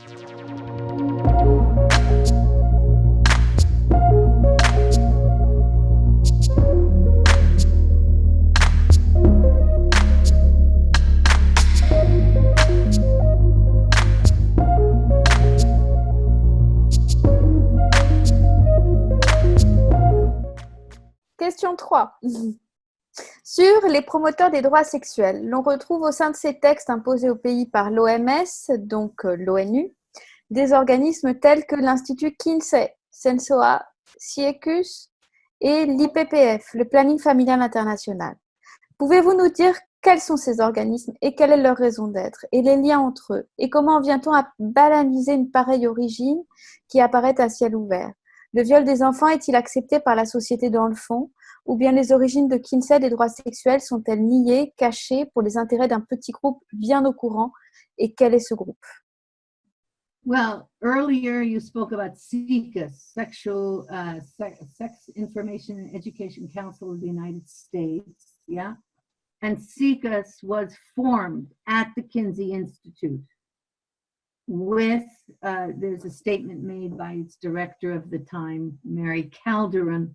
Question 3. Sur les promoteurs des droits sexuels, l'on retrouve au sein de ces textes imposés au pays par l'OMS, donc l'ONU, des organismes tels que l'Institut Kinsey, Sensoa, CIECUS et l'IPPF, le Planning familial international. Pouvez-vous nous dire quels sont ces organismes et quelle est leur raison d'être et les liens entre eux et comment vient-on à banaliser une pareille origine qui apparaît à ciel ouvert? Le viol des enfants est-il accepté par la société dans le fond? Ou bien les origines de Kinsey des droits sexuels sont-elles niées, cachées pour les intérêts d'un petit groupe bien au courant? Et quel est ce groupe? Well, earlier you spoke about SICUS, Sex Information and Education Council of the United States, yeah? And SICUS was formed at the Kinsey Institute with, there's a statement made by its director of the time, Mary Calderon,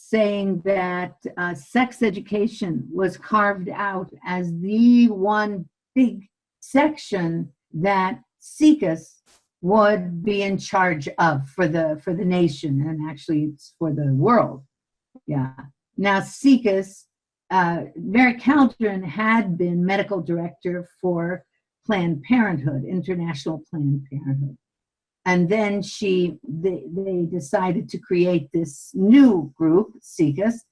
saying that sex education was carved out as the one big section that SICUS would be in charge of for the nation, and actually it's for the world. Yeah. Now SICUS, Mary Calderon had been medical director for Planned Parenthood, International Planned Parenthood. And then they decided to create this new group, SICUS,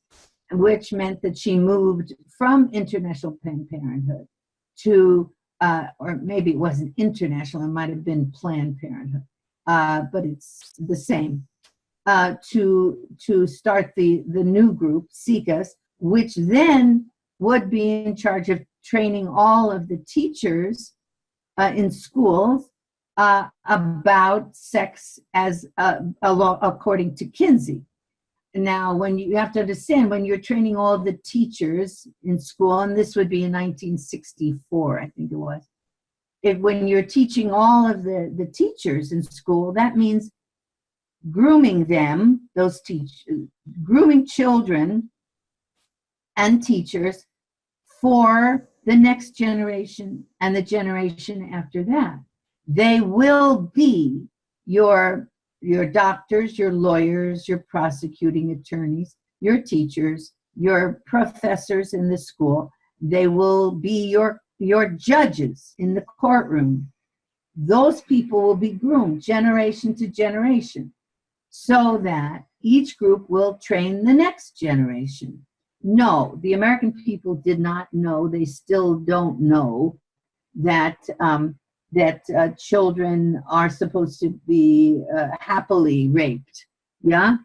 which meant that she moved from International Planned Parenthood to, or maybe it wasn't international, it might have been Planned Parenthood, but it's the same, to start the new group, SICUS, which then would be in charge of training all of the teachers in schools about sex as a law according to Kinsey. Now, when you have to understand, when you're training all of the teachers in school, and this would be in 1964, I think it was, when you're teaching all of the teachers in school, that means grooming them, grooming children and teachers for the next generation and the generation after that. They will be your doctors, your lawyers, your prosecuting attorneys, your teachers, your professors in the school. They will be your judges in the courtroom. Those people will be groomed generation to generation so that each group will train the next generation. No, the American people did not know, they still don't know that children are supposed to be happily raped, yeah?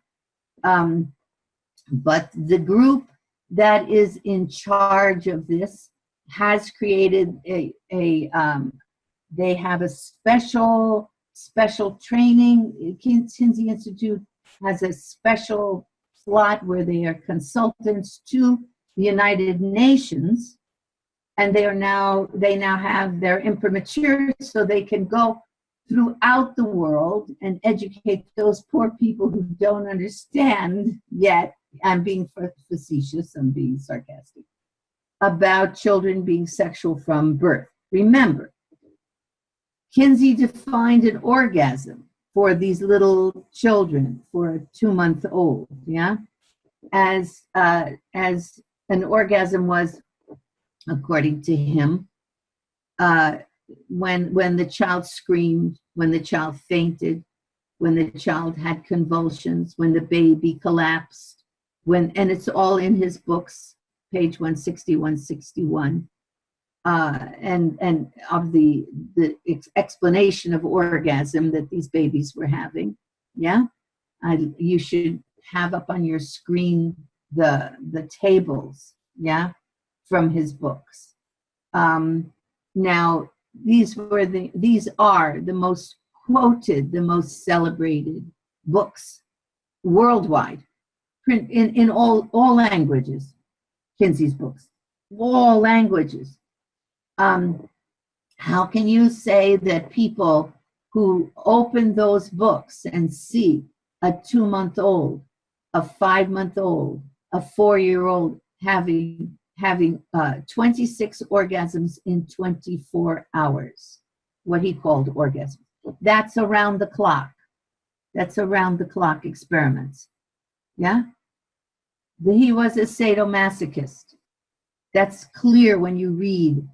But the group that is in charge of this has created they have a special training. Kinsey Institute has a special slot where they are consultants to the United Nations, and they now have their imprimatur, so they can go throughout the world and educate those poor people who don't understand yet. I'm being facetious, I'm being sarcastic, about children being sexual from birth. Remember, Kinsey defined an orgasm for these little children, for a 2-month-old, yeah, as an orgasm was, according to him, when the child screamed, when the child fainted, when the child had convulsions, when the baby collapsed, and it's all in his books, page 160, 161, and of the explanation of orgasm that these babies were having. Yeah, you should have up on your screen the tables, yeah, from his books. Now, these are the most quoted, the most celebrated books worldwide, print in all languages. Kinsey's books, all languages. How can you say that people who open those books and see a 2-month-old, a 5-month-old, a 4-year-old having 26 orgasms in 24 hours, what he called orgasms. That's around the clock. That's around the clock experiments. Yeah? He was a sadomasochist. That's clear when you read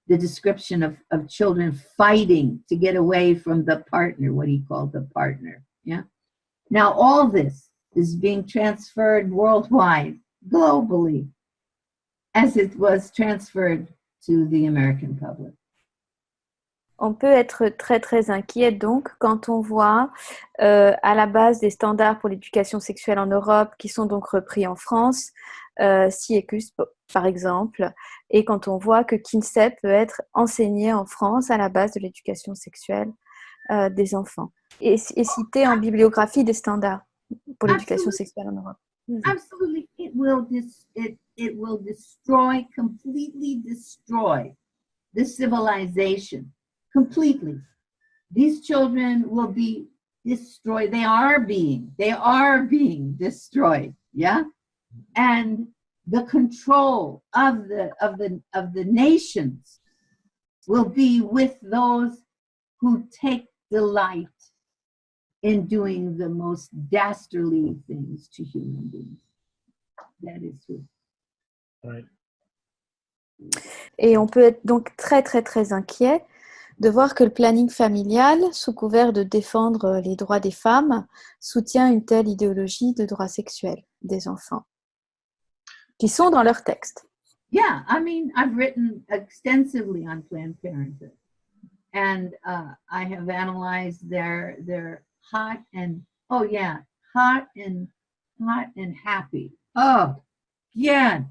the description of children fighting to get away from the partner, what he called the partner. Yeah. Now, all this is being transferred worldwide, globally, as it was transferred to the American public. On peut être très très inquiet donc quand on voit à la base des standards pour l'éducation sexuelle en Europe qui sont donc repris en France, SIECUS par exemple, et quand on voit que Kinsey peut être enseigné en France à la base de l'éducation sexuelle des enfants et cité en bibliographie des standards pour l'éducation sexuelle en Europe. Absolutely, it will destroy, completely destroy the civilization. Completely. These children will be destroyed. They are being destroyed. Yeah. And the control of the nations will be with those who take delight in doing the most dastardly things to human beings. That is true. Right. Et on peut être donc très très très inquiet de voir que le planning familial, sous couvert de défendre les droits des femmes, soutient une telle idéologie de droits sexuels des enfants, qui sont dans leur texte. Yeah, I mean, I've written extensively on Planned Parenthood, and I have analyzed their hot and happy. Oh, yeah,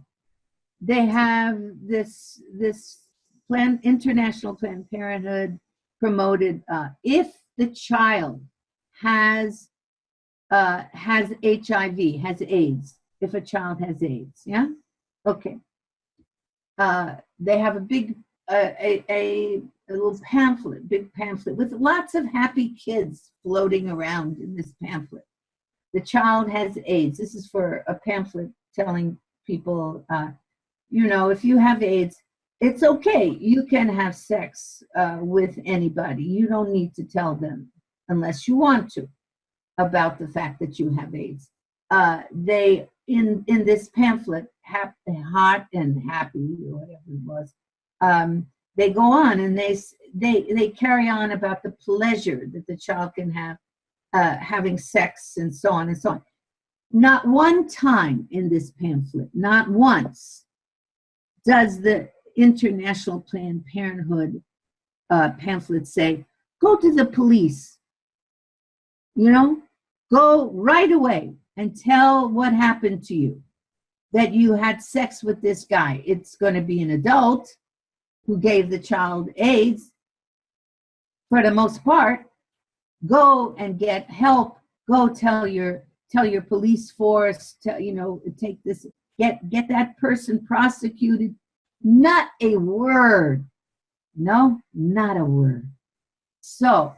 they have this international Planned Parenthood promoted if the child has HIV, has AIDS, if a child has AIDS, yeah, okay. They have a big a little pamphlet, big pamphlet with lots of happy kids floating around in this pamphlet. The child has AIDS. This is for a pamphlet telling people, if you have AIDS, it's okay. You can have sex with anybody. You don't need to tell them unless you want to about the fact that you have AIDS. They in this pamphlet, hot and happy, or whatever it was, they go on and they carry on about the pleasure that the child can have having sex and so on and so on. Not one time in this pamphlet, not once, does the International Planned Parenthood pamphlet say, go to the police, go right away and tell what happened to you, that you had sex with this guy. It's going to be an adult who gave the child AIDS for the most part. Go and get help. Go tell your police force, take this, get that person prosecuted. Not a word. No, not a word. So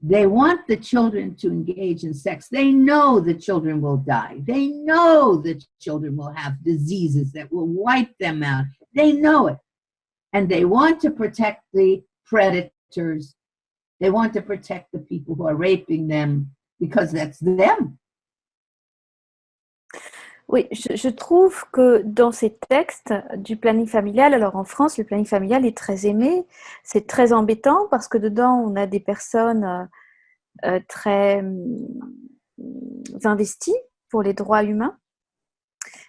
they want the children to engage in sex. They know the children will die. They know the children will have diseases that will wipe them out. They know it. And they want to protect the predators. They want to protect the people who are raping them because that's them. Oui, je trouve que dans ces textes du planning familial, alors en France, le planning familial est très aimé, c'est très embêtant parce que dedans, on a des personnes très investies pour les droits humains,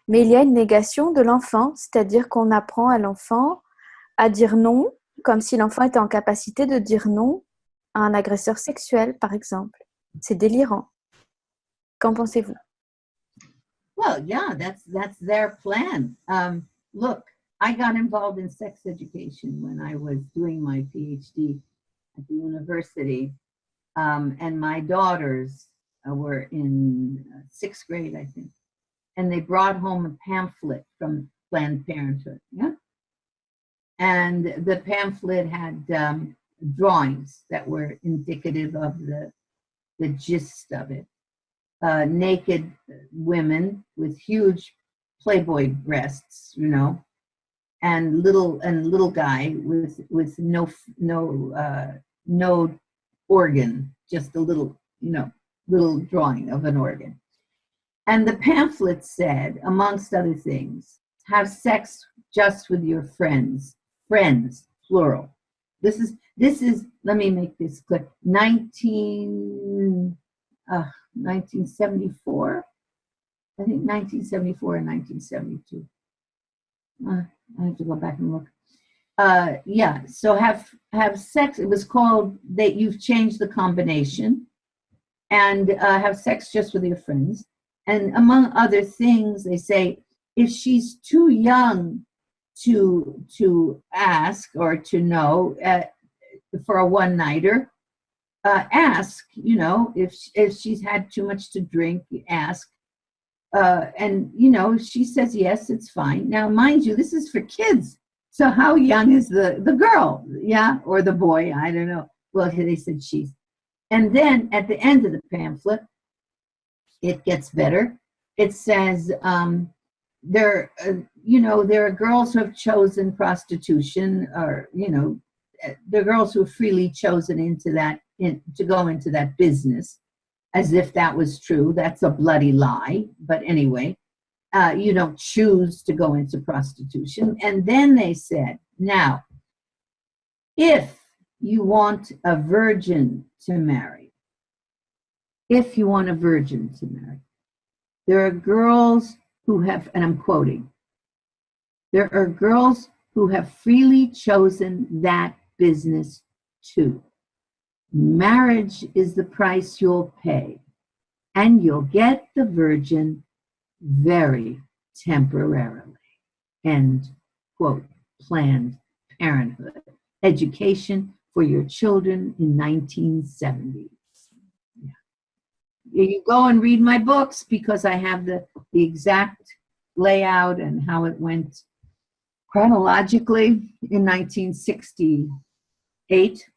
mais il y a une négation de l'enfant, c'est-à-dire qu'on apprend à l'enfant à dire non, comme si l'enfant était en capacité de dire non à un agresseur sexuel, par exemple. C'est délirant. Qu'en pensez-vous? Well, yeah, that's their plan. Look, I got involved in sex education when I was doing my PhD at the university, and my daughters were in 6th grade, I think, and they brought home a pamphlet from Planned Parenthood, yeah? And the pamphlet had drawings that were indicative of the gist of it. Naked women with huge Playboy breasts, you know, and little guy with no organ, just a little, you know, little drawing of an organ. And the pamphlet said, amongst other things, have sex just with your friends, plural. This is, let me make this clear, 1974, I think 1974 and 1972. I have to go back and look. Yeah, so have sex, it was called, that you've changed the combination, and have sex just with your friends. And among other things, they say, if she's too young to ask or to know for a one-nighter, ask, you know, if she's had too much to drink, ask. And, you know, if she says yes, it's fine. Now, mind you, this is for kids. So how young is the girl? Yeah, or the boy? I don't know. Well, they said she's. And then at the end of the pamphlet, it gets better. It says, there are girls who have chosen prostitution, or, you know, there are girls who have freely chosen to go into that business, as if that was true. That's a bloody lie. But anyway, you don't choose to go into prostitution. And then they said, now, if you want a virgin to marry, there are girls who have, and I'm quoting, there are girls who have freely chosen that business too. Marriage is the price you'll pay, and you'll get the virgin very temporarily. End quote. Planned Parenthood. Education for your children in 1970s. You go and read my books, because I have the exact layout and how it went chronologically. In 1968,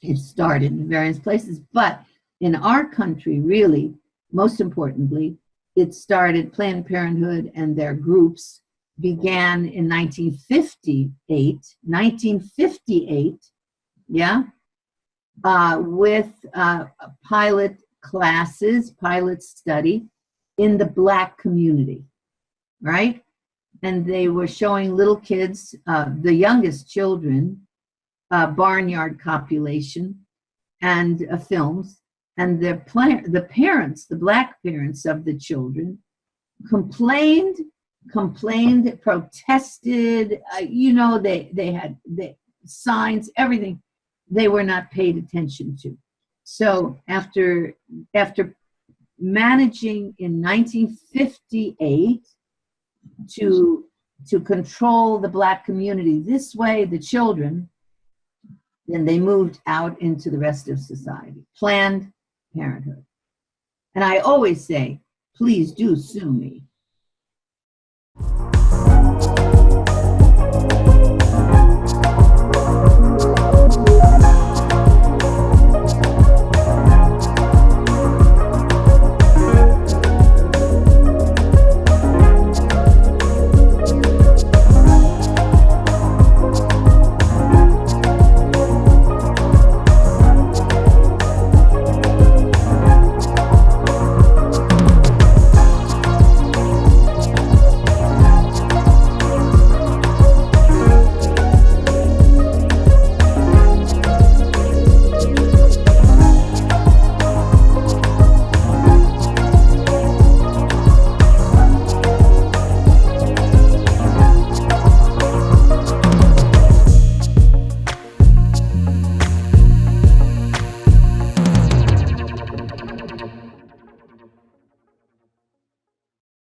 it started in various places, but in our country, really, most importantly, it started, Planned Parenthood and their groups began in 1958, yeah, with pilot classes, pilot study in the Black community, right? And they were showing little kids, the youngest children, barnyard copulation and films. And the parents, the Black parents of the children, complained, protested, you know, they had signs, everything. They were not paid attention to. So after managing in 1958 to control the Black community this way, the children, then they moved out into the rest of society. Planned Parenthood. And I always say, please do sue me.